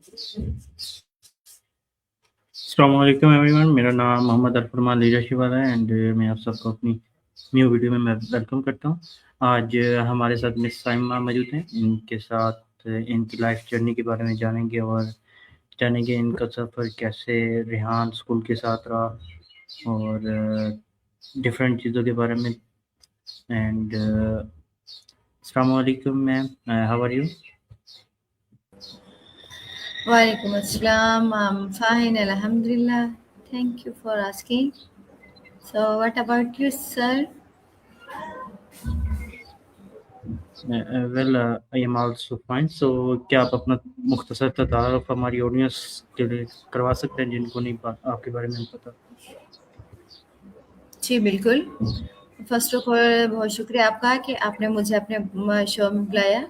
अस्सलाम वालेकुम एवरीवन, मेरा नाम मोहम्मद अरफरमान लीडरशिप वाला है एंड मैं आप सबको अपनी न्यू वीडियो में मैं वेलकम करता हूँ। आज हमारे साथ मिस साइमा मौजूद हैं। इनके साथ इनकी लाइफ जर्नी के बारे में जानेंगे और जानेंगे इनका सफ़र कैसे रेहान स्कूल के साथ रहा और डिफरेंट चीज़ों के बारे में। एंड अस्सलाम वालेकुम ma'am, how are you? Walaikum Assalam. I'm fine, Alhamdulillah. Thank you for asking. So, what about you, sir? Well I am also fine. So क्या आप अपना मुख्तसर सा तारुफ हमारी ऑडियंस के लिए करवा सकते हैं जिनको नहीं आपके बारे में पता? जी बिल्कुल। फर्स्ट ऑफ ऑल बहुत शुक्रिया आपका कि आपने मुझे अपने शो में बुलाया।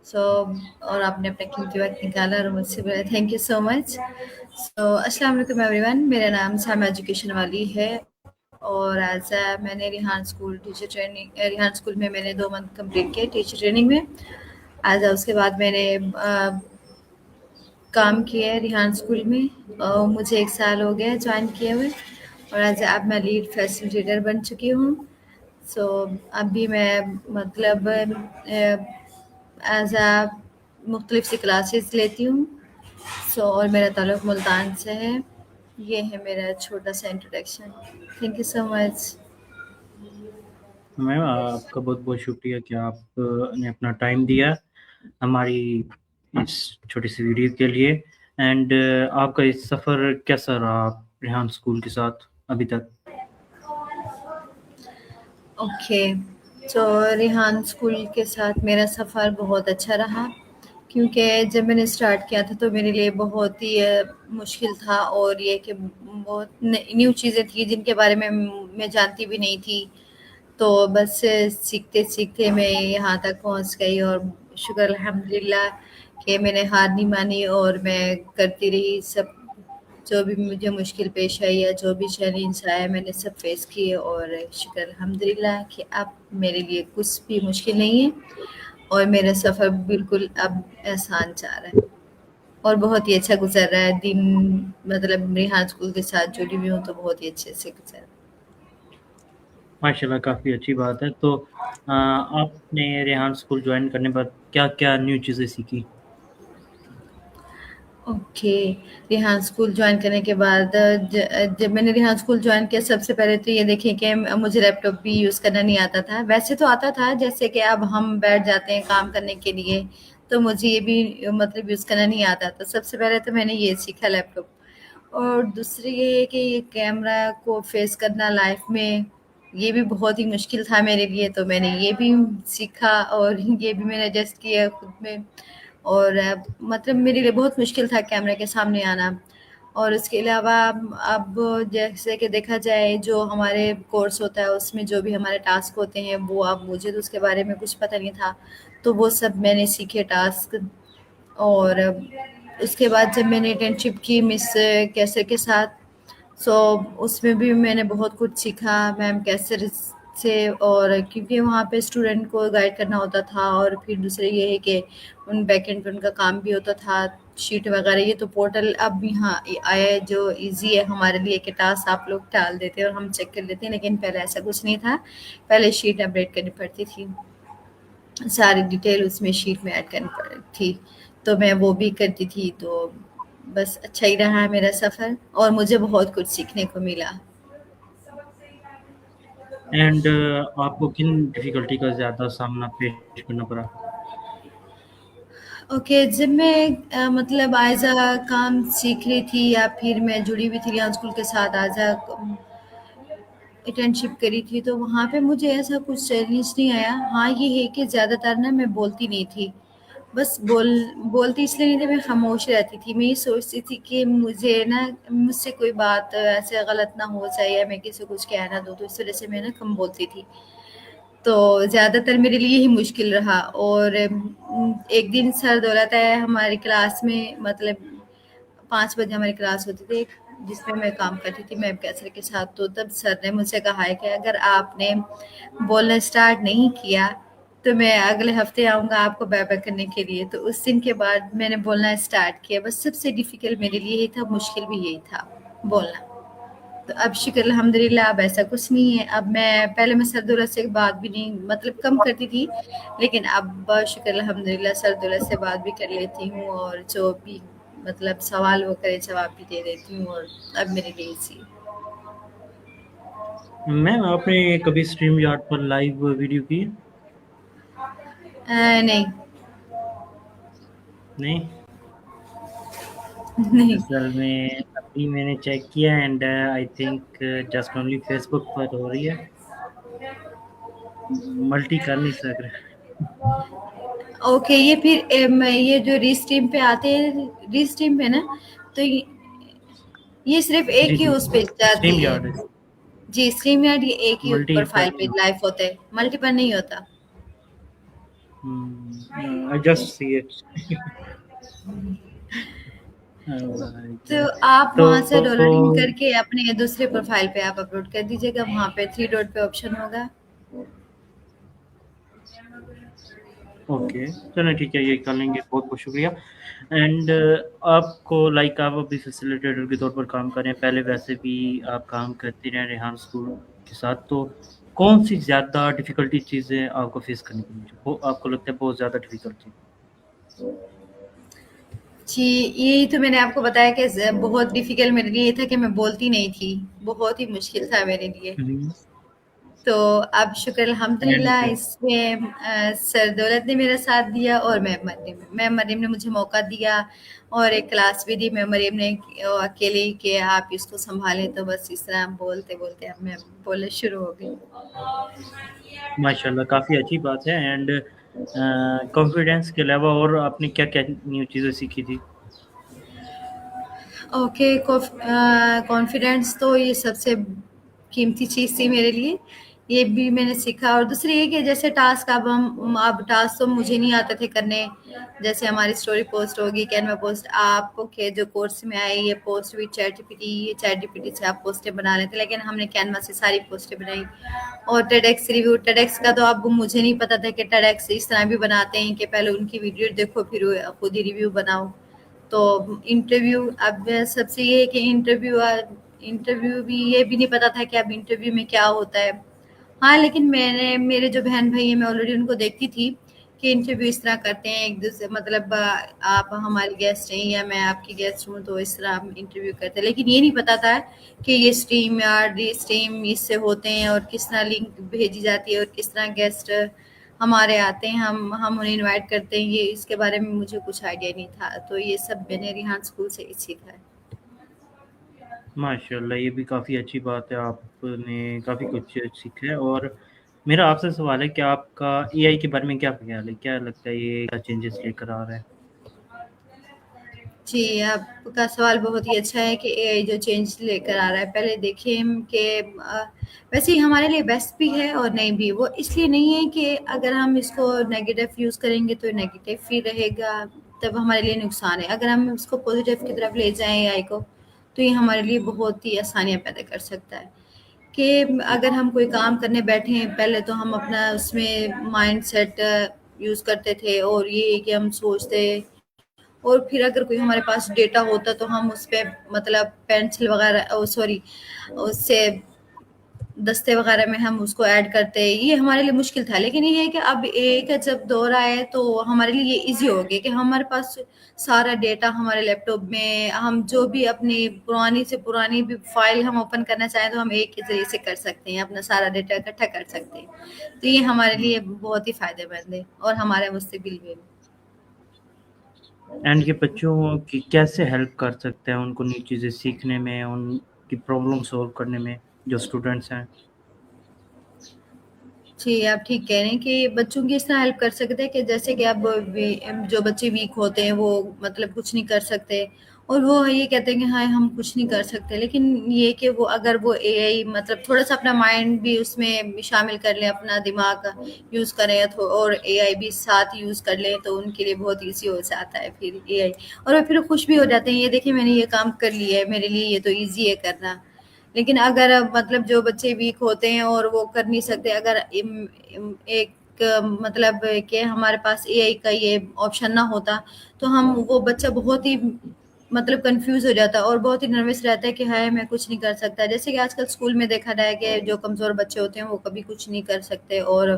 और आपने अपना कीमती वक्त निकाला और मुझसे बुलाया। Thank you so much. अस्सलाम वालेकुम एवरीवन। मेरा नाम सामा एजुकेशन वाली है और मैंने रिहान स्कूल में मैंने 2 मंथ कंप्लीट किए टीचर ट्रेनिंग में। उसके बाद मैंने काम किया है रिहान स्कूल में और मुझे 1 साल हो गया जॉइन किए हुए और अब मैं लीड फैसिलिटेटर बन चुकी हूँ। अभी मैं मतलब मुख्तलिफ सी क्लासेस लेती हूँ। और मेरा ताल्लुक़ मुल्तान से है। ये है मेरा छोटा सा introduction. Thank you so much. Ma'am आपका बहुत बहुत शुक्रिया कि आपने अपना टाइम दिया हमारी इस छोटी सी वीडियो के लिए। एंड आपका इस सफ़र कैसा रहा रेहान स्कूल के साथ अभी तक? ओके, तो रिहान स्कूल के साथ मेरा सफ़र बहुत अच्छा रहा क्योंकि जब मैंने स्टार्ट किया था तो मेरे लिए बहुत ही मुश्किल था और ये कि बहुत न्यू चीज़ें थी जिनके बारे में मैं जानती भी नहीं थी। तो बस सीखते-सीखते मैं यहाँ तक पहुँच गई और शुक्र अल्हम्दुलिल्लाह कि मैंने हार नहीं मानी और मैं करती रही सब। जो भी मुझे मुश्किल पेश आई या जो भी चैलेंज आया मैंने सब फेस किए और शुक्र अल्हम्दुलिल्लाह कि अब मेरे लिए कुछ भी मुश्किल नहीं है और मेरा सफ़र बिल्कुल अब आसान जा रहा है और बहुत ही अच्छा गुज़र रहा है दिन। मतलब रेहान स्कूल के साथ जुड़ी हुई हूँ तो बहुत ही अच्छे से गुज़र रहा है। माशाल्लाह, काफ़ी अच्छी बात है। तो आपने रेहान स्कूल ज्वाइन करने पर क्या-क्या न्यू चीज़ें सीखी? ओके, रेहान स्कूल जॉइन करने के बाद जब मैंने रेहान स्कूल जॉइन किया सबसे पहले तो ये देखें कि मुझे लैपटॉप भी यूज़ करना नहीं आता था। वैसे तो आता था जैसे कि अब हम बैठ जाते हैं काम करने के लिए, तो मुझे ये भी मतलब यूज़ करना नहीं आता था। सबसे पहले तो मैंने ये सीखा लैपटॉप और दूसरी ये है कि ये कैमरा को फेस करना लाइफ़ में, ये भी बहुत ही मुश्किल था मेरे लिए, तो मैंने ये भी सीखा और ये भी मैंने एडजस्ट किया खुद में। और मतलब मेरे लिए बहुत मुश्किल था कैमरे के सामने आना। और उसके अलावा अब जैसे कि देखा जाए जो हमारे कोर्स होता है उसमें जो भी हमारे टास्क होते हैं वो अब मुझे तो उसके बारे में कुछ पता नहीं था, तो वो सब मैंने सीखे टास्क। और उसके बाद जब मैंने इंटर्नशिप की मिस कैसर के साथ, सो उसमें भी मैंने बहुत कुछ सीखा मैम कैसर से। और क्योंकि वहाँ पे स्टूडेंट को गाइड करना होता था और फिर दूसरे ये है कि उन बैकएंड पे उनका काम भी होता था, शीट वगैरह। ये तो पोर्टल अब यहाँ आया है जो इजी है हमारे लिए कि टास्क आप लोग डाल देते हैं और हम चेक कर लेते हैं, लेकिन पहले ऐसा कुछ नहीं था। पहले शीट अपडेट करनी पड़ती थी, सारी डिटेल उसमें शीट में ऐड करनी पड़ी थी, तो मैं वो भी करती थी। तो बस अच्छा ही रहा मेरा सफ़र और मुझे बहुत कुछ सीखने को मिला। एंड आपको किन डिफ़िकल्टी का ज़्यादा सामना पेश करना पड़ा? ओके, जब मैं मतलब एज़ काम सीख रही थी या फिर मैं जुड़ी हुई थी रियान स्कूल के साथ इंटर्नशिप करी थी, तो वहाँ पे मुझे ऐसा कुछ चैलेंज नहीं आया। हाँ, ये है कि ज़्यादातर ना मैं बोलती नहीं थी। बस बोलती इसलिए नहीं थी, मैं खामोश रहती थी। मैं ये सोचती थी कि मुझे ना मुझसे कोई बात ऐसे गलत ना हो जाए या मैं किसी को कुछ कह ना दूँ, तो इस वज़ह से मैं ना कम बोलती थी। तो ज़्यादातर मेरे लिए ही मुश्किल रहा। और एक दिन सर दौलत आया हमारी क्लास में, मतलब 5 बजे हमारी क्लास होती थी जिसमें मैं काम करती थी मैम कैसर के साथ। तो तब सर ने मुझसे कहा है कि अगर आपने बोलना स्टार्ट नहीं किया तो मैं अगले हफ्ते आऊँगा आपको बाय-बाय करने के लिए। तो उस दिन के बाद मैंने बोलना स्टार्ट किया। बस सबसे डिफ़िकल्ट मेरे लिए यही था, मुश्किल भी यही था, बोलना। तो अब शुक्र अल्हम्दुलिल्लाह अब ऐसा कुछ नहीं है। अब मैं सर-दौलत से बात भी नहीं मतलब कम करती थी, लेकिन अब शुक्र अल्हम्दुलिल्लाह सर-दौलत से बात भी कर लेती हूँ और जो भी मतलब सवाल वो करे जवाब भी दे देती हूँ और अब मेरे लिए ईज़ी है। मैम आपने कभी स्ट्रीम यार्ड पर लाइव वीडियो की है? नहीं, नहीं? नहीं। असल में अभी मैंने चेक किया and I think just only Facebook पर हो रही है। मल्टी कर नहीं सक रहे। ओके, ये फिर ये जो रीस्ट्रीम पे आते हैं, रीस्ट्रीम पे ना, तो ये सिर्फ़ एक जी, ही जी। उस पे जाती स्ट्रीम है। यार्ड है। जी, स्ट्रीम यार्ड ये एक ही मल्टी पर प्रोफ़ाइल नहीं पे होता। लाइव होता है, मल्टीपल नहीं होता। I just see it. Alright. तो आप तो वहाँ से डाउनलोडिंग करके अपने दूसरे प्रोफ़ाइल पे आप अपलोड कर दीजिएगा, वहाँ पे 3 डॉट पे ऑप्शन होगा। ओके, चलें ठीक है, ये कर लेंगे, बहुत-बहुत शुक्रिया। एंड आपको लाइक आप अभी फैसिलिटेटर के तौर पर काम कर रहे हैं, पहले वैसे भी आप काम करते रहे रेहान स्कूल के साथ, तो कौन-सी ज़्यादा डिफ़िकल्टी चीज़ें आपको फेस करनी पड़ी, जो वो आपको लगता है बहुत ज़्यादा डिफ़िकल्ट थी? जी, यही तो मैंने आपको बताया कि बहुत डिफ़िकल्ट मेरे लिए ये था कि मैं बोलती नहीं थी, बहुत ही मुश्किल था मेरे लिए। हुँ, तो अब शुक्र अल्हम्दुलिल्लाह एंड इसमें सर दौलत ने मेरा साथ दिया और मैम मरीम ने मुझे मौका दिया और एक क्लास भी दी मैम मरीम ने अकेले ही कि आप इसको सँभालें, तो बस इस तरह बोलते-बोलते अब मैं बोलना शुरू हो गई। माशाल्लाह काफ़ी अच्छी बात है एंड कॉन्फिडेंस के अलावा और आपने क्या-क्या न्यू चीज़ें सीखी थी? ओके, कॉन्फिडेंस तो ये सबसे कीमती चीज़ थी मेरे लिए। ये भी मैंने सीखा और दूसरी ये कि जैसे टास्क अब टास्क तो मुझे नहीं आते थे करने। जैसे हमारी स्टोरी पोस्ट होगी, कैनवा पोस्ट आपको के जो कोर्स में आई ये पोस्ट हुई चैट जीपीटी से आप पोस्टें बना लेते, लेकिन हमने कैनवा से सारी पोस्टें बनाई। और टेडेक्स का तो अब मुझे नहीं पता था कि टेडेक्स इस तरह भी बनाते हैं कि पहले उनकी वीडियो देखो फिर खुद ही रिव्यू बनाओ। तो इंटरव्यू अब सबसे ये है कि इंटरव्यू भी ये भी नहीं पता था कि अब इंटरव्यू में क्या होता है। हाँ, लेकिन मैंने मेरे जो बहन-भाई हैं मैं ऑलरेडी उनको देखती थी कि इंटरव्यू इस तरह करते हैं एक-दूसरे मतलब आप हमारी गेस्ट हैं या मैं आपकी गेस्ट हूँ तो इस तरह हम इंटरव्यू करते हैं। लेकिन ये नहीं पता था कि ये स्ट्रीम यार्ड, ये स्ट्रीम इससे होते हैं और किस तरह लिंक भेजी जाती है और किस तरह गेस्ट हमारे आते हैं, हम उन्हें इनवाइट करते हैं, ये इसके बारे में मुझे कुछ आइडिया नहीं था। तो ये सब मैंने रिहान स्कूल से ही सीखा है। माशाल्लाह ये भी काफ़ी अच्छी बात है, आपने काफ़ी कुछ सीखा है और मेरा आपसे सवाल है कि आपका एआई के बारे में क्या ख़्याल है? क्या लगता है ये क्या चेंजेस लेकर आ रहा है? जी, आपका सवाल बहुत ही अच्छा है कि एआई जो चेंज लेकर आ रहा है। पहले देखिए हम कि वैसे ही हमारे लिए बेस्ट भी है और नहीं भी। वो इसलिए नहीं है कि अगर हम इसको नेगेटिव यूज़ करेंगे तो नेगेटिव ही रहेगा, तब हमारे लिए नुकसान है। अगर हम उसको पॉज़िटिव की तरफ ले जाएँ एआई को, तो ये हमारे लिए बहुत ही आसानियाँ पैदा कर सकता है। कि अगर हम कोई काम करने बैठे हैं, पहले तो हम अपना उसमें माइंडसेट यूज़ करते थे और ये कि हम सोचते और फिर अगर कोई हमारे पास डेटा होता तो हम उस पे मतलब पेंसिल वगैरह सॉरी उससे दस्ते वगैरह में हम उसको ऐड करते हैं, ये हमारे लिए मुश्किल था। लेकिन ये है कि अब एक जब दौर आया है तो हमारे लिए ये ईज़ी हो गया कि हमारे पास सारा डेटा हमारे लैपटॉप में हम जो भी अपनी पुरानी से पुरानी भी फाइल हम ओपन करना चाहें तो हम एक के ज़रिए से कर सकते हैं, अपना सारा डेटा इकट्ठा कर सकते हैं। तो ये हमारे लिए हुँ, बहुत ही फ़ायदेमंद है और हमारे मुस्तकबिल में भी। एंड ये बच्चों की कैसे हेल्प कर सकते हैं उनको नई चीज़ें सीखने में, उनकी प्रॉब्लम सॉल्व करने में, जो स्टूडेंट्स हैं? जी, आप ठीक कह रहे हैं कि बच्चों की इस तरह हेल्प कर सकते हैं कि जैसे कि अब जो बच्चे वीक होते हैं वो मतलब कुछ नहीं कर सकते और वो ये कहते हैं कि हाँ हम कुछ नहीं कर सकते, लेकिन ये कि वो अगर वो एआई मतलब थोड़ा सा अपना माइंड भी उसमें शामिल कर लें, अपना दिमाग यूज़ करें तो और एआई भी साथ यूज़ कर लें तो उनके लिए बहुत ईजी हो जाता है फिर एआई और वो फिर खुश भी हो जाते हैं, ये देखिए मैंने ये काम कर लिया है, मेरे लिए ये तो ईजी है करना। लेकिन अगर मतलब जो बच्चे वीक होते हैं और वो कर नहीं सकते, अगर मतलब कि हमारे पास एआई का ये ऑप्शन ना होता तो हम वो बच्चा बहुत ही मतलब कंफ्यूज हो जाता है और बहुत ही नर्वस रहता है कि हाय मैं कुछ नहीं कर सकता। जैसे कि आजकल स्कूल में देखा रहा है कि जो कमज़ोर बच्चे होते हैं वो कभी कुछ नहीं कर सकते, और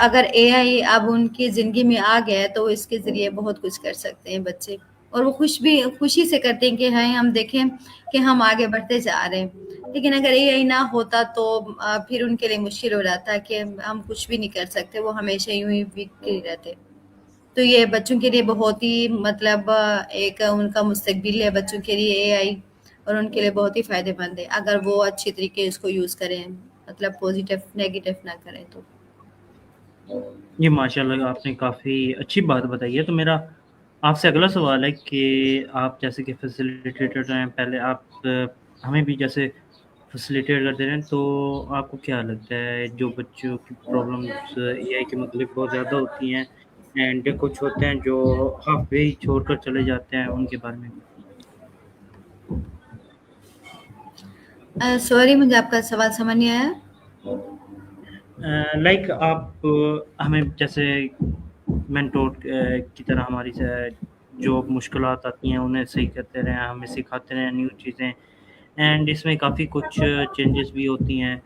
अगर एआई अब उनकी ज़िंदगी में आ गया है तो वो इसके ज़रिए बहुत कुछ कर सकते हैं बच्चे, और वो खुशी से करते हैं कि हाँ, हम देखें कि हम आगे बढ़ते जा रहे हैं। लेकिन अगर एआई ना होता तो फिर उनके लिए मुश्किल हो जाता कि हम कुछ भी नहीं कर सकते, वो हमेशा यूँ ही वीक ही रहते। तो ये बच्चों के लिए बहुत ही मतलब एक उनका मुस्तकबिल है बच्चों के लिए एआई, और उनके लिए बहुत ही फ़ायदेमंद है अगर वो अच्छी तरीके इसको यूज़ करें, मतलब पॉज़िटिव नेगेटिव ना करें तो। जी, माशाल्लाह आपने काफ़ी अच्छी बात बताई है। तो मेरा आपसे अगला सवाल है कि आप जैसे कि फैसिलिटेटर हैं, पहले आप हमें भी जैसे फैसिलिटेट करते रहें, तो आपको क्या लगता है जो बच्चों की प्रॉब्लम्स एआई के मतलब बहुत ज़्यादा होती हैं एंड कुछ होते हैं जो हाफ़ वे ही छोड़कर चले जाते हैं, उनके बारे में? सॉरी, मुझे आपका सवाल समझ नहीं आया। लाइक आप हमें जैसे मेंटोर की तरह हमारी जो मुश्किलात आती हैं उन्हें सही करते रहें, हमें सिखाते रहें न्यू चीज़ें एंड इसमें काफ़ी कुछ चेंजेस भी होती हैं,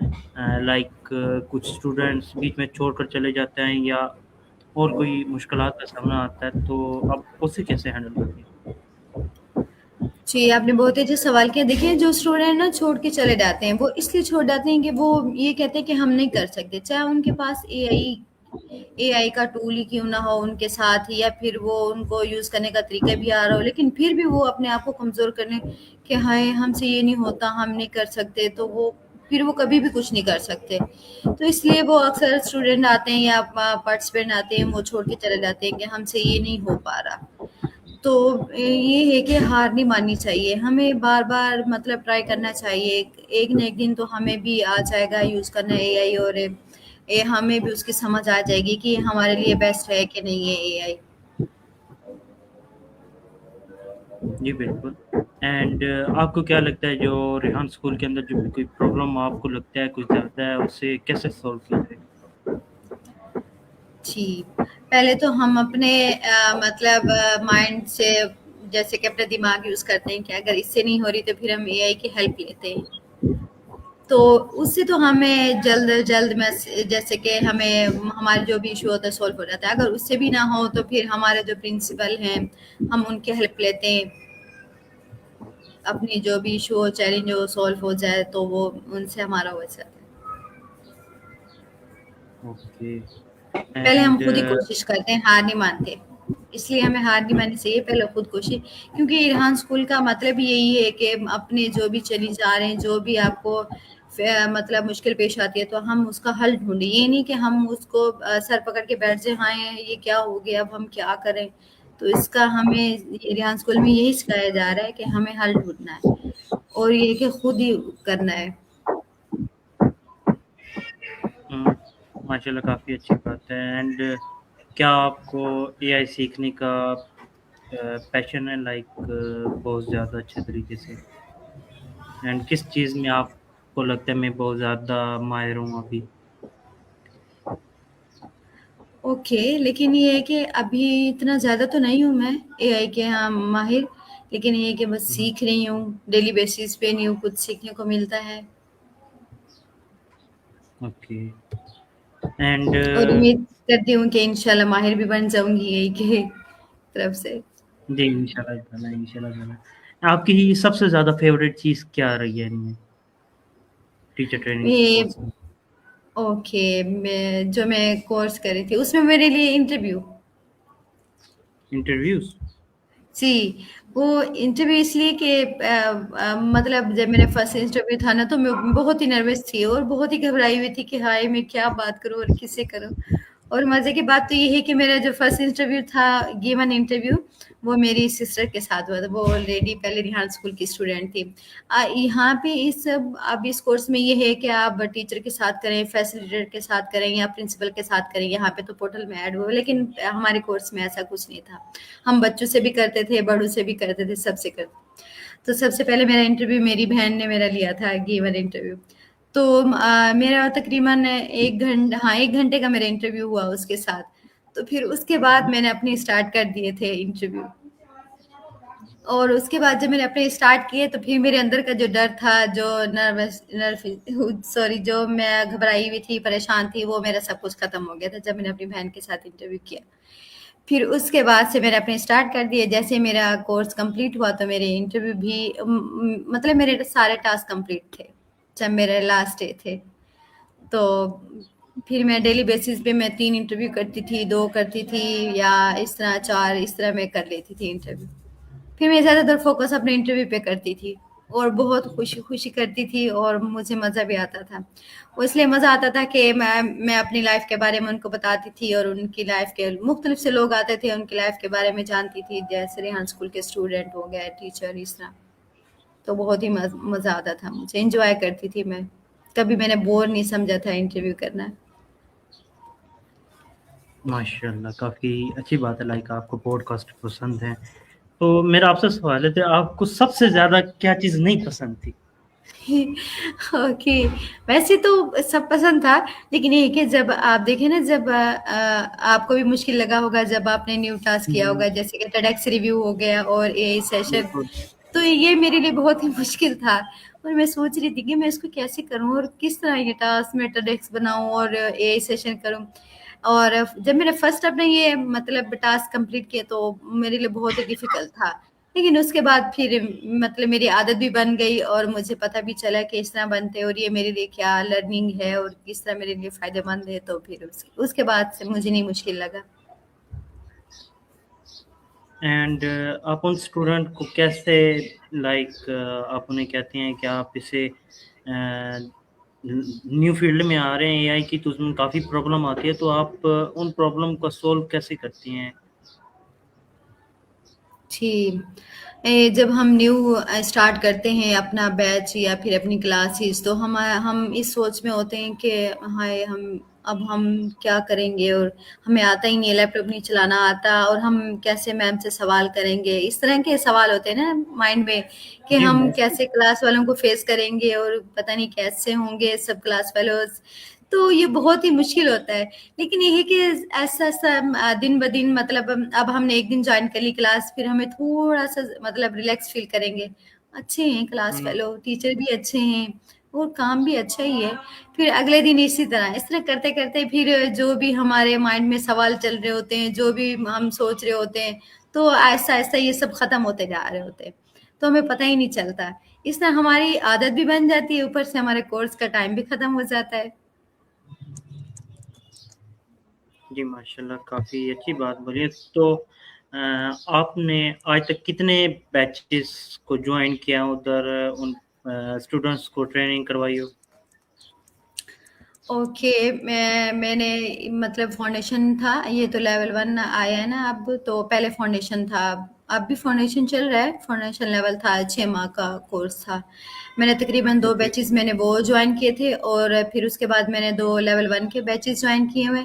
लाइक कुछ स्टूडेंट्स बीच में छोड़कर चले जाते हैं या और कोई मुश्किलात का सामना आता है, तो आप उसे कैसे हैंडल करती हैं? जी, आपने बहुत ही अच्छा सवाल किया। देखिए, जो स्टूडेंट ना छोड़ के चले जाते हैं, वो इसलिए छोड़ जाते हैं कि वो ये कहते हैं कि हम नहीं कर सकते। चाहे उनके पास एआई का टूल ही क्यों ना हो उनके साथ, या फिर वो उनको यूज़ करने का तरीका भी आ रहा हो, लेकिन फिर भी वो अपने आप को कमज़ोर करने कि हाय हमसे ये नहीं होता, हम नहीं कर सकते, तो वो फिर वो कभी भी कुछ नहीं कर सकते। तो इसलिए वो अक्सर स्टूडेंट आते हैं या पार्टिसिपेंट आते हैं, वो छोड़ के चले जाते हैं कि हमसे ये नहीं हो पा रहा। तो ये है कि हार नहीं माननी चाहिए, हमें बार-बार मतलब ट्राई करना चाहिए। एक ना एक दिन तो हमें भी आ जाएगा यूज़ करना एआई, और हमें भी उसकी समझ आ जाएगी कि हमारे लिए बेस्ट है कि नहीं है एआई। जी, बिल्कुल। एंड आपको क्या लगता है जो रेहान स्कूल के अंदर जो भी कोई प्रॉब्लम आपको लगता है कुछ ज़्यादा है, उसे कैसे सॉल्व किया जाए? जी, पहले तो हम अपने मतलब माइंड से जैसे कि अपना दिमाग यूज़ करते हैं कि अगर इससे नहीं हो रही तो फिर हम एआई की हेल्प लेते हैं। तो उससे तो हमें जल्द में जैसे कि हमें हमारे जो भी इशू होता है सॉल्व हो जाता है। अगर उससे भी ना हो तो फिर हमारे जो प्रिंसिपल हैं, हम उनकी हेल्प लेते हैं। अपनी जो भी इशू हो, चैलेंज हो, सॉल्व हो जाए तो वो उनसे हमारा हो जाता है। ओके पहले हम एंड खुद ही कोशिश करते हैं, हार नहीं मानते। इसलिए हमें हार नहीं माननी चाहिए, पहले खुद कोशिश, क्योंकि इरहान स्कूल का मतलब यही है कि अपने जो भी चैलेंज आ रहे हैं, जो भी आपको मतलब मुश्किल पेश आती है, तो हम उसका हल ढूँढें। ये नहीं कि हम उसको सर पकड़ के बैठ जाएँ, हाँ, ये क्या हो गया, अब हम क्या करें? तो इसका हमें इरहान स्कूल में यही सिखाया जा रहा है कि हमें हल ढूँढना है, और ये कि खुद ही करना है। माशाल्लाह काफ़ी अच्छी बात है एंड क्या आपको एआई सीखने का पैशन है लाइक बहुत ज़्यादा अच्छे तरीके से एंड किस चीज़ में आपको लगता है मैं बहुत ज़्यादा माहिर हूँ अभी? ओके, लेकिन ये है कि अभी इतना ज़्यादा तो नहीं हूँ मैं एआई के माहिर, लेकिन ये है कि बस हुँ, सीख रही हूँ, डेली बेसिस पे न्यू कुछ सीखने को मिलता है, ओके एंड और उम्मीद करती हूँ कि इंशाल्लाह माहिर भी बन जाऊँगी एआई के तरफ से। जी, इंशाल्लाह ताला इंशाल्लाह ताला। आपकी सबसे ज़्यादा फ़ेवरेट चीज़ क्या रही है इनमें, टीचर ट्रेनिंग ये कोर्स में? ओके, मैं कोर्स कर रही थी, उसमें मेरे लिए इंटरव्यू। इंटरव्यूज़? जी, वो इंटरव्यू इसलिए कि मतलब जब मेरा फर्स्ट इंटरव्यू था ना, तो मैं बहुत ही नर्वस थी और बहुत ही घबराई हुई थी कि हाय मैं क्या बात करूँ और किससे करूँ। और मज़े की बात तो ये है कि मेरा जो फर्स्ट इंटरव्यू था, गिवन इंटरव्यू, वो मेरी सिस्टर के साथ हुआ था। वो ऑलरेडी पहले रिहान स्कूल की स्टूडेंट थी। यहाँ पे अब इस कोर्स में ये है कि आप टीचर के साथ करें, फैसिलिटेटर के साथ करें या प्रिंसिपल के साथ करें, यहाँ पे तो पोर्टल में ऐड हुआ, लेकिन हमारे कोर्स में ऐसा कुछ नहीं था। हम बच्चों से भी करते थे, बड़ों से भी करते थे, सबसे करते। तो सबसे पहले मेरा इंटरव्यू मेरी बहन ने मेरा लिया था, गिवन इंटरव्यू। तो मेरा तकरीबन 1 घंटे का मेरा इंटरव्यू हुआ उसके साथ। तो फिर उसके बाद मैंने अपने स्टार्ट कर दिए थे इंटरव्यू। और उसके बाद जब मैंने अपने स्टार्ट किए तो फिर मेरे अंदर का जो डर था, जो जो मैं घबराई हुई थी, परेशान थी, वो मेरा सब कुछ खत्म हो गया था जब मैंने अपनी बहन के साथ इंटरव्यू किया। फिर उसके बाद से मैंने अपने स्टार्ट कर दिए। जैसे मेरा कोर्स कंप्लीट हुआ तो मेरे इंटरव्यू भी मतलब मेरे सारे टास्क कंप्लीट थे जब मेरे लास्ट डे थे। तो फिर मैं डेली बेसिस पे मैं 3 इंटरव्यू करती थी, 2 करती थी, या इस तरह 4, इस तरह मैं कर लेती थी इंटरव्यू। फिर मैं ज़्यादातर फ़ोकस अपने इंटरव्यू पे करती थी और बहुत खुशी-खुशी करती थी और मुझे मज़ा भी आता था। वो इसलिए मज़ा आता था कि मैं अपनी लाइफ़ के बारे में उनको बताती थी और उनकी लाइफ़ के मुख्तलिफ से लोग आते थे, उनकी लाइफ़ के बारे में जानती थी, जैसे रेहान स्कूल के स्टूडेंट हो गए, टीचर, इस तरह। तो बहुत ही मज़ा आता था मुझे, एन्जॉय करती थी मैं। कभी मैंने बोर नहीं समझा था इंटरव्यू करना। माशाल्लाह, काफ़ी अच्छी बात है, लाइक आपको पॉडकास्ट पसंद है। तो मेरा आपसे सवाल है, तो आपको सबसे ज़्यादा क्या चीज़ नहीं पसंद थी? ओके, वैसे तो सब पसंद था, लेकिन ये है कि जब आप देखें ना, जब आपको भी मुश्किल लगा होगा जब आपने न्यू टास्क किया हुँ, होगा, जैसे कि टेडक्स रिव्यू हो गया और एआई सेशन। बिल्कुल। तो ये मेरे लिए बहुत ही मुश्किल था और मैं सोच रही थी कि मैं इसको कैसे करूँ और किस तरह ये टास्क मैं टेडक्स बनाऊँ और एआई सेशन करूँ। और जब मैंने फर्स्ट अपने ये मतलब टास्क कंप्लीट किया तो मेरे लिए बहुत ही डिफिकल्ट था। लेकिन उसके बाद फिर मतलब मेरी आदत भी बन गई और मुझे पता भी चला कि इस तरह बनते हैं और ये मेरे लिए क्या लर्निंग है और किस तरह मेरे लिए फ़ायदेमंद है, तो फिर उसके बाद से मुझे नहीं मुश्किल लगा। एंड आप उन स्टूडेंट को कैसे, लाइक आप उन्हें कहते हैं कि आप इसे न्यू फील्ड में आ रहे हैं एआई की, तो उसमें काफ़ी प्रॉब्लम आती है, तो आप उन प्रॉब्लम को सॉल्व कैसे करती हैं? जी। जब हम न्यू स्टार्ट करते हैं अपना बैच या फिर अपनी क्लासेस, तो हम इस सोच में होते हैं कि हाय हम क्या करेंगे और हमें आता ही नहीं है, लैपटॉप नहीं चलाना आता और हम कैसे मैम से सवाल करेंगे, इस तरह के सवाल होते हैं ना माइंड में कि जी, हम मैं कैसे क्लास वालों को फेस करेंगे और पता नहीं कैसे होंगे सब क्लास फेलोज। तो ये बहुत ही मुश्किल होता है। लेकिन ये है कि ऐसा-ऐसा दिन ब दिन मतलब अब हमने एक दिन जॉइन कर ली क्लास, फिर हमें थोड़ा-सा मतलब रिलैक्स फ़ील करेंगे। अच्छे हैं क्लास हुँ, फेलो, टीचर भी अच्छे हैं और काम भी अच्छा ही है। फिर अगले दिन इस तरह करते-करते फिर जो भी हमारे माइंड में सवाल चल रहे होते हैं, जो भी हम सोच रहे होते हैं, तो ऐसा-ऐसा ये सब खत्म होते जा रहे होते हैं। तो हमें पता ही नहीं चलता। इस तरह हमारी आदत भी बन जाती है, ऊपर से हमारे कोर्स का टाइम भी खत्म हो जाता है। जी, माशाल्लाह, काफ़ी अच्छी बात बोली है। तो आपने आज तक कितने बैचेज़ को जॉइन किया उधर, उन स्टूडेंट्स को ट्रेनिंग करवाई हो? ओके, मैंने मतलब फाउंडेशन था, ये तो लेवल 1 आया है ना अब, तो पहले फाउंडेशन था, अब भी फाउंडेशन चल रहा है। फाउंडेशन लेवल था, 6 माह का कोर्स था। मैंने तकरीबन 2 ओके। बैचेज़ मैंने वो जॉइन किए थे और फिर उसके बाद मैंने 2 लेवल 1 के बैचेज़ जॉइन किए हुए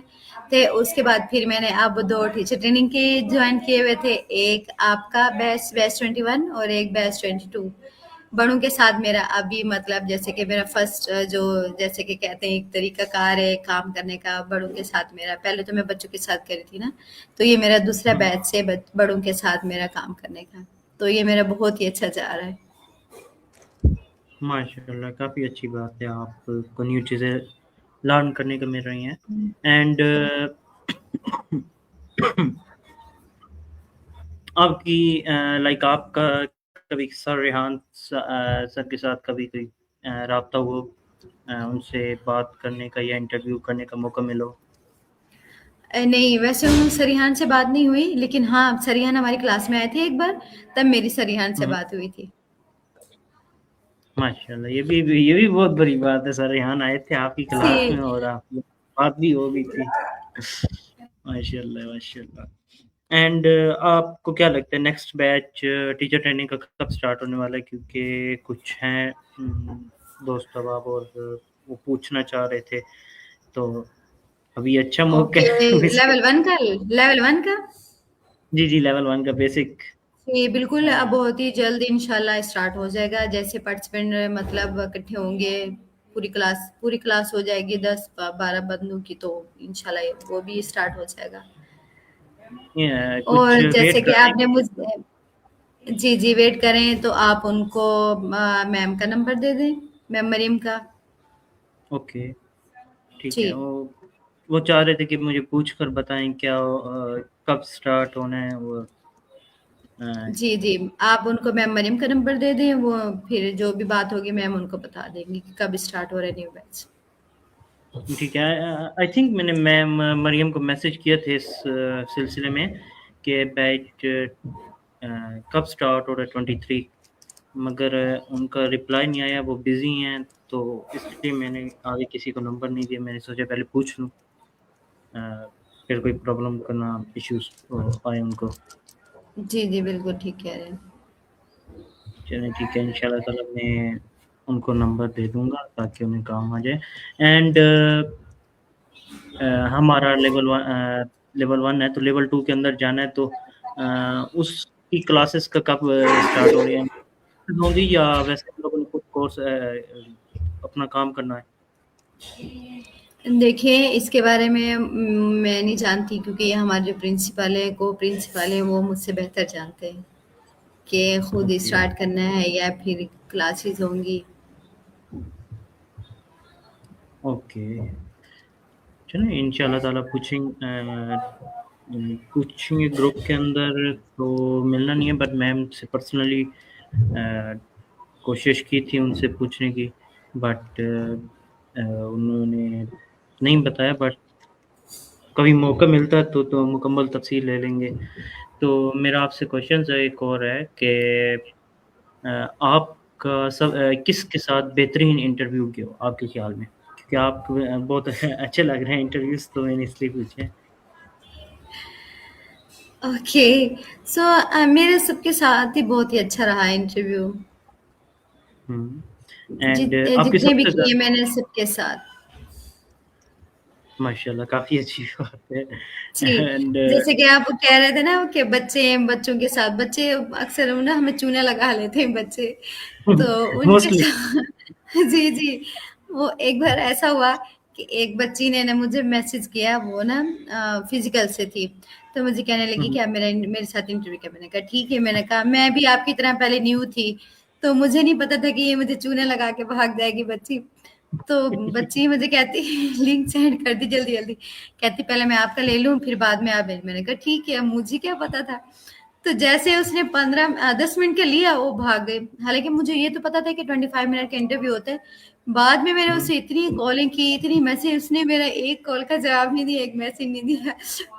थे। उसके बाद फिर मैंने अब 2 टीचर ट्रेनिंग के जॉइन किए हुए थे। एक आपका बैच 21 और एक बैच 22। बड़ों के साथ मेरा अभी मतलब जैसे कि मेरा फर्स्ट जो जैसे कि कहते हैं एक तरीका कार है काम करने का, बड़ों के साथ मेरा पहले तो मैं बच्चों के साथ कर रही थी ना, तो ये मेरा दूसरा हुँ, बैच से बड़ों के साथ मेरा काम करने का, तो ये मेरा बहुत ही अच्छा जा रहा है। माशाल्लाह, काफ़ी अच्छी बात है, आपको न्यू चीज़ें लर्न करने को मिल रही हैं। एंड आपकी लाइक आपका कभी सर रेहान सर के साथ कभी कोई राब्ता हो, उनसे बात करने का या इंटरव्यू करने का मौका मिला हो? नहीं, वैसे उन सरिहान से बात नहीं हुई, लेकिन हाँ सरिहान हमारी क्लास में आए थे एक बार, तब मेरी सरिहान से हुँ, बात हुई थी। माशाल्लाह, ये भी बहुत बड़ी बात है, सर रेहान आए थे आपकी क्लास में जी। और आपकी बात भी हो गई थी। माशाल्लाह, माशाल्लाह। एंड आपको क्या लगता है नेक्स्ट बैच टीचर ट्रेनिंग का कब स्टार्ट होने वाला है? क्योंकि कुछ हैं दोस्त अहबाब और वो पूछना चाह रहे थे, तो अभी अच्छा मौका ओके, है इसके। लेवल 1 का? जी, जी, लेवल 1 का बेसिक। जी, बिल्कुल, अब अ, बहुत ही जल्द इंशाल्लाह स्टार्ट हो जाएगा, जैसे पार्टिसिपेंट मतलब इकट्ठे होंगे, पूरी क्लास हो जाएगी 10-12 बंदों की, तो इंशाल्लाह वो भी स्टार्ट हो जाएगा। ये कुछ और वेट जैसे कि कर रहे आपने मुझ जी, जी, वेट करें तो आप उनको मैम का नंबर दे दें, मैम मरीम का। हैं? ओके, ठीक जी। है। वो चाह रहे थे कि मुझे पूछ कर बताएं क्या कब स्टार्ट होना है वो। अ, जी, जी, आप उनको मैम मरीम का नंबर दे दें, वो फिर जो भी बात होगी मैम उनको बता देंगी कि कब स्टार्ट हो रहा है न्यू बैच। ठीक है। आई थिंक मैंने मैम मरियम को मैसेज किया थे इस सिलसिले में कि बैच कब स्टार्ट हो रहा है 23, मगर उनका रिप्लाई नहीं आया, वो बिज़ी हैं, तो इसलिए मैंने आगे किसी को नंबर नहीं दिया। मैंने सोचा पहले पूछ लूँ, अ, फिर कोई प्रॉब्लम करना इश्यूज़ आए उनको। जी, जी, बिल्कुल ठीक कह रहे हैं। चलें ठीक है, इंशाल्लाह ताला मैं उनको नंबर दे दूँगा ताकि उन्हें काम आ जाए। एंड हमारा लेवल 1 है, तो लेवल 2 के अंदर जाना है, तो उसकी क्लासेस का कब स्टार्ट हो रही है? होंगी या वैसे हम लोगों ने खुद कोर्स अपना काम करना है? देखिए, इसके बारे में मैं नहीं जानती, क्योंकि ये हमारे जो प्रिंसिपल है, को-प्रिंसिपल हैं, वो मुझसे बेहतर जानते हैं कि खुद ओके, स्टार्ट करना है या फिर क्लासेस होंगी। ओके। चलिए इंशाल्लाह ताला पूछेंगे ग्रुप के अंदर, तो मिलना नहीं है, बट मैम से पर्सनली कोशिश की थी उनसे पूछने की, बट उन्होंने नहीं बताया। बट कभी मौका मिलता है तो मुकम्मल तफसील ले लेंगे। तो मेरा आपसे क्वेश्चन एक और है कि आपका किसके साथ बेहतरीन इंटरव्यू किया हो आपके ख्याल में? क्योंकि आप बहुत अच्छे लग रहे हैं इंटरव्यूज़, तो मैंने इसलिए पूछे। ओके, सो मेरे सबके साथ ही बहुत ही अच्छा रहा इंटरव्यू। हुँ, एंड आपकी जितने भी सबसे किए ज़्यादा मैंने सबके साथ। माशाल्लाह काफ़ी अच्छी बात है। जी, एंड जैसे कि आप कह रहे थे ना कि बच्चों के साथ बच्चे अक्सर ना हमें चूना लगा लेते हैं बच्चे, तो उनके मोस्टली साथ जी, जी, वो एक बार ऐसा हुआ कि एक बच्ची ने ना मुझे मैसेज किया, वो ना फिज़िकल से थी, तो मुझे कहने लगी हुँ, कि आप मेरे साथ इंटरव्यू किया। मैंने कहा ठीक है, मैंने कहा मैं भी आपकी तरह पहले न्यू थी, तो मुझे नहीं पता था कि ये मुझे चूना लगा के भाग जाएगी बच्ची। तो बच्ची मुझे कहती लिंक सेंड कर दी जल्दी-जल्दी। कहती पहले मैं आपका ले लूँ फिर बाद में आप भेज। मैंने कहा ठीक है, अब मुझे क्या पता था। तो जैसे उसने 10 मिनट का लिया वो भाग गई। हालाँकि मुझे ये तो पता था कि 25 मिनट का इंटरव्यू होता है। बाद में मैंने हुँ, उससे इतनी कॉलिंग की, इतनी मैसेज, उसने मेरा एक कॉल का जवाब नहीं दिया, एक मैसेज नहीं दिया।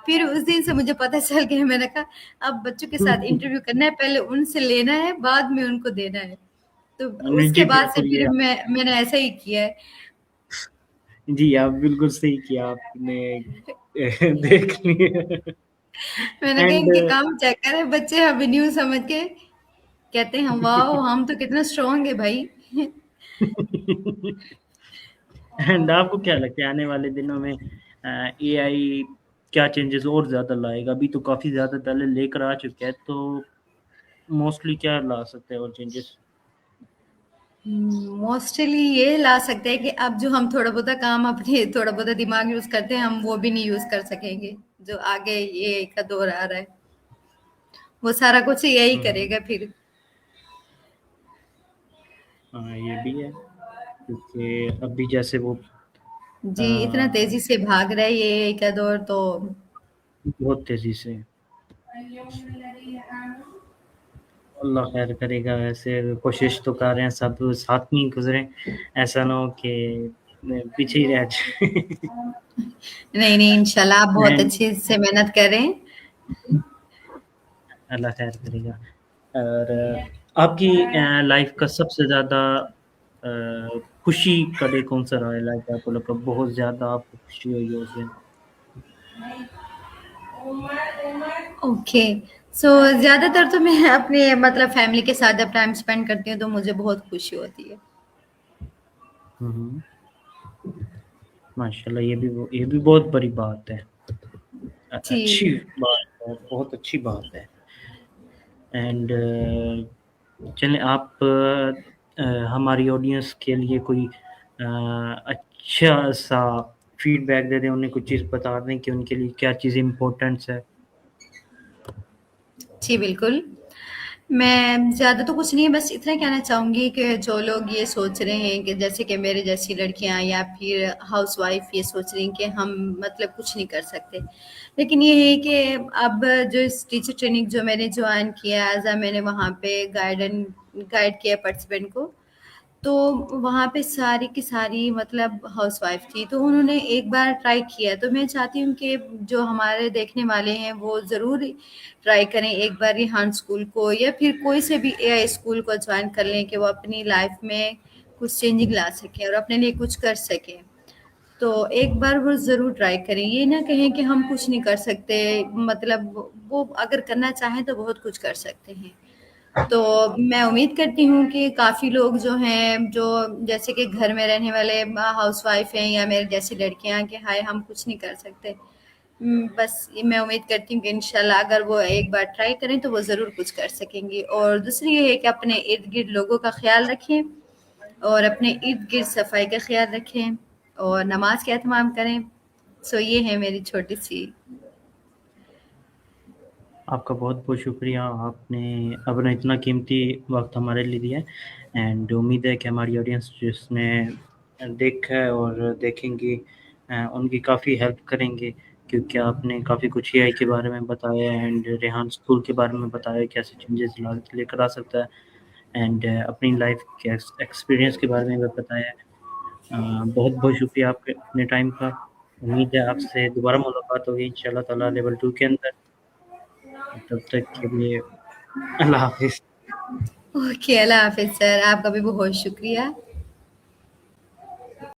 फिर उस दिन से मुझे पता चल गया, मैंने कहा अब बच्चों के साथ हुँ। इंटरव्यू करना है, पहले उनसे लेना है, बाद में उनको देना है। तो नहीं जी, उसके बाद से बिल्कुल ये फिर मैंने ऐसा ही किया है। जी, आप बिल्कुल सही किया आपने। देख लिया। मैंने कहा एंड इनके काम चेक करें बच्चे अभी न्यू समझ के कहते हैं वाओ हम तो कितना स्ट्रांग है भाई। एंड आपको क्या लगता है आने वाले दिनों में एआई क्या चेंजेस और ज़्यादा लाएगा? अभी तो काफ़ी ज़्यादा पहले लेकर आ चुका है, तो मोस्टली क्या ला सकता है और चेंजेस? मोस्टली ये ला सकते हैं कि अब जो हम थोड़ा बहुत काम अपने थोड़ा बहुत दिमाग यूज करते हैं हम वो भी नहीं यूज कर सकेंगे, जो आगे ये का दौर आ रहा है वो सारा कुछ यही हुँ, हुँ। करेगा फिर। हाँ, ये भी है, क्योंकि अभी जैसे वो जी, इतना तेजी से भाग रहा है ये का दौर तो। बहुत तेज़ी से अल्लाह खैर करेगा। वैसे कोशिश तो कर रहे हैं सब साथ में ही गुज़रें, ऐसा ना हो कि पीछे ही रह जाएँ। नहीं नहीं, इंशाल्लाह आप बहुत एंड अच्छे से मेहनत करें। अल्लाह खैर करेगा। और आपकी लाइफ़ का सबसे ज़्यादा खुशी का डे कौन-सा रहा है? लाइक आपको लगा बहुत ज़्यादा आपको खुशी हुई हो उस दिन? ओके, सो ज़्यादातर तो मैं अपने मतलब फैमिली के साथ जब टाइम स्पेंड करती हूँ तो मुझे बहुत खुशी होती है। हुँ, हुँ। माशाल्लाह ये भी बहुत बड़ी बात है। अच्छी जी, बात है, बहुत अच्छी बात है। एंड चलें आप हमारी ऑडियंस के लिए कोई अच्छा-सा फीडबैक दे दें, उन्हें कुछ चीज़ बता दें कि उनके लिए क्या चीज़ इम्पोर्टेंट्स है? जी, बिल्कुल। मैं ज़्यादा तो कुछ नहीं, बस इतना कहना चाहूँगी कि जो लोग ये सोच रहे हैं कि जैसे कि मेरे जैसी लड़कियाँ या फिर हाउसवाइफ़ ये सोच रही हैं कि हम मतलब कुछ नहीं कर सकते। लेकिन ये है कि अब जो इस टीचर ट्रेनिंग जो मैंने जॉइन किया मैंने वहाँ पे गाइड किया पार्टिसिपेंट को, तो वहाँ पे सारी की सारी मतलब हाउसवाइफ़ थी, तो उन्होंने एक बार ट्राई किया, तो मैं चाहती हूँ कि जो हमारे देखने वाले हैं, वो ज़रूर ट्राई करें एक बार रेहान स्कूल को या फिर कोई से भी एआई स्कूल को जॉइन कर लें कि वो अपनी लाइफ़ में कुछ चेंजिंग ला सकें और अपने लिए कुछ कर सकें। तो एक बार वो ज़रूर ट्राई करें, ये ना कहें कि हम कुछ नहीं कर सकते, मतलब वो अगर करना चाहें तो बहुत कुछ कर सकते हैं। तो मैं उम्मीद करती हूँ कि काफ़ी लोग जो हैं, जो जैसे कि घर में रहने वाले हाउसवाइफ हैं या मेरे जैसी लड़कियाँ कि हाय हम कुछ नहीं कर सकते। बस ये मैं उम्मीद करती हूँ कि इंशाल्लाह अगर वो एक बार ट्राई करें तो वो ज़रूर कुछ कर सकेंगी। और दूसरी ये है कि अपने इर्द-गिर्द लोगों का ख़्याल रखें और अपने इर्द-गिर्द सफाई का ख़्याल रखें और नमाज़ का एहतमाम करें। सो ये है मेरी छोटी-सी। आपका बहुत-बहुत शुक्रिया, आपने अपना इतना कीमती वक़्त हमारे लिए दिया है एंड उम्मीद है कि हमारी ऑडियंस जिसने देखा है और देखेंगी उनकी काफ़ी हेल्प करेंगे क्योंकि आपने काफ़ी कुछ एआई के बारे में बताया एंड रेहान स्कूल के बारे में बताया, कैसे चेंजेस ला लेकर आ सकता है एंड अपनी लाइफ़ के एक्सपीरियंस के बारे में भी बताया है। बहुत-बहुत शुक्रिया आपके अपने टाइम का। उम्मीद है आपसे दोबारा मुलाकात होगी इंशाअल्लाह ताला लेवल 2 के अंदर। तब तक के लिए अल्लाह हाफ़िज़। ओके, अल्लाह हाफ़िज़ सर, आपका भी बहुत शुक्रिया।